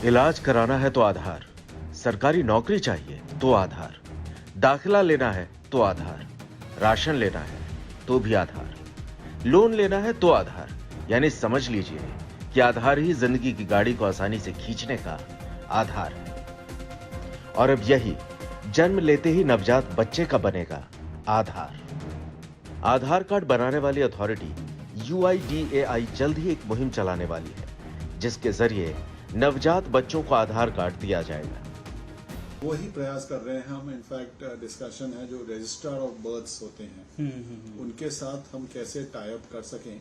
इलाज कराना है तो आधार, सरकारी नौकरी चाहिए तो आधार, दाखिला लेना है तो आधार, राशन लेना है तो भी आधार, लोन लेना है तो आधार। यानी समझ लीजिए कि आधार ही जिंदगी की गाड़ी को आसानी से खींचने का आधार है। और अब यही जन्म लेते ही नवजात बच्चे का बनेगा आधार। आधार कार्ड बनाने वाली अथॉरिटी UIDAI जल्द ही एक मुहिम चलाने वाली है, जिसके जरिए नवजात बच्चों को आधार कार्ड दिया जाएगा। वही प्रयास कर रहे हैं हम। इनफैक्ट डिस्कशन है जो रजिस्ट्रार ऑफ बर्थ्स होते हैं उनके साथ हम कैसे टाई अप कर सकें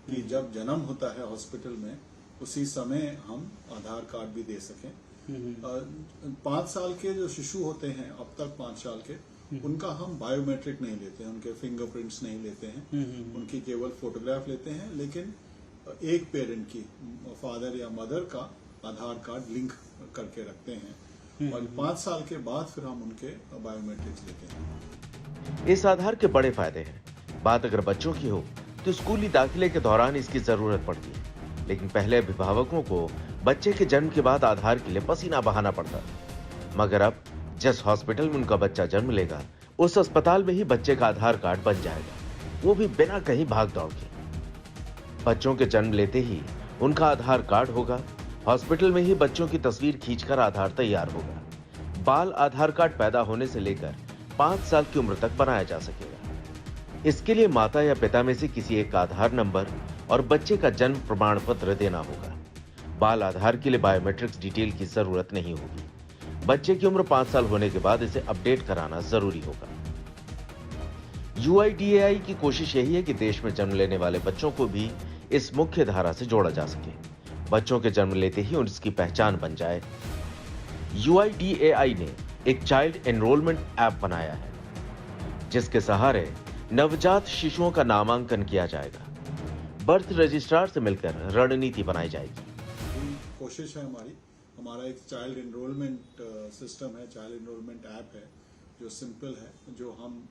कि जब जन्म होता है हॉस्पिटल में उसी समय हम आधार कार्ड भी दे सकें। 5 साल के जो शिशु होते हैं, अब तक 5 साल के, उनका हम बायोमेट्रिक नहीं लेते हैं, उनके फिंगरप्रिंट्स नहीं लेते हैं, उनकी केवल फोटोग्राफ लेते हैं। लेकिन एक पेरेंट की, फादर या मदर का आधार कार्ड लिंक करके रखते हैं और 5 साल के बाद फिर हम उनके बायोमेट्रिक्स लेते हैं। इस आधार के बड़े फायदे हैं। बात अगर बच्चों की हो तो स्कूली दाखिले के दौरान इसकी जरूरत पड़ती है, लेकिन पहले अभिभावकों को बच्चे के जन्म के बाद आधार के लिए पसीना बहाना पड़ता था। मगर अब जिस हॉस्पिटल में उनका बच्चा जन्म लेगा, उस अस्पताल में ही बच्चे का आधार कार्ड बन जाएगा, वो भी बिना कहीं भाग दौड़ के। बच्चों के जन्म लेते ही उनका आधार कार्ड होगा। हॉस्पिटल में ही बच्चों की तस्वीर खींचकर आधार तैयार होगा। बाल आधार कार्ड पैदा होने से लेकर 5 साल की उम्र तक बनाया जा सकेगा। इसके लिए माता या पिता में से किसी एक का आधार नंबर और बच्चे का जन्म प्रमाण पत्र देना होगा। बाल आधार के लिए बायोमेट्रिक्स डिटेल की जरूरत नहीं होगी। बच्चे की उम्र 5 साल होने के बाद इसे अपडेट कराना जरूरी होगा। UIDAI की कोशिश यही है कि देश में जन्म लेने वाले बच्चों को भी इस मुख्य धारा से जोड़ा जा सके, बच्चों के जन्म लेते ही उनकी पहचान बन जाए। UIDAI ने एक चाइल्ड एनरोलमेंट ऐप बनाया है, जिसके सहारे नवजात शिशुओं का नामांकन किया जाएगा। बर्थ रजिस्ट्रार से मिलकर रणनीति बनाई जाएगी। कोशिश है हमारा एक चाइल्ड एनरोलमेंट सिस्टम है, चाइल्ड एनरोलमेंट ऐप है जो सिंपल है, जो हम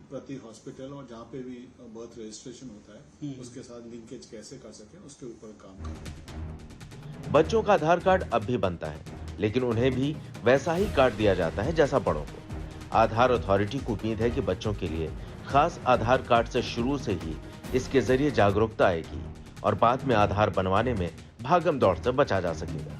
प्रति हॉस्पिटल और जहाँ पे भी बर्थ रजिस्ट्रेशन होता है उसके साथ लिंकेज कैसे कर सकें, उसके ऊपर काम करते हैं। बच्चों का आधार कार्ड अब भी बनता है, लेकिन उन्हें भी वैसा ही कार्ड दिया जाता है जैसा बड़ों को। आधार अथॉरिटी को उम्मीद है कि बच्चों के लिए खास आधार कार्ड से शुरू से ही इसके जरिए जागरूकता आएगी और बाद में आधार बनवाने में भागम दौड़ से बचा जा सकेगा।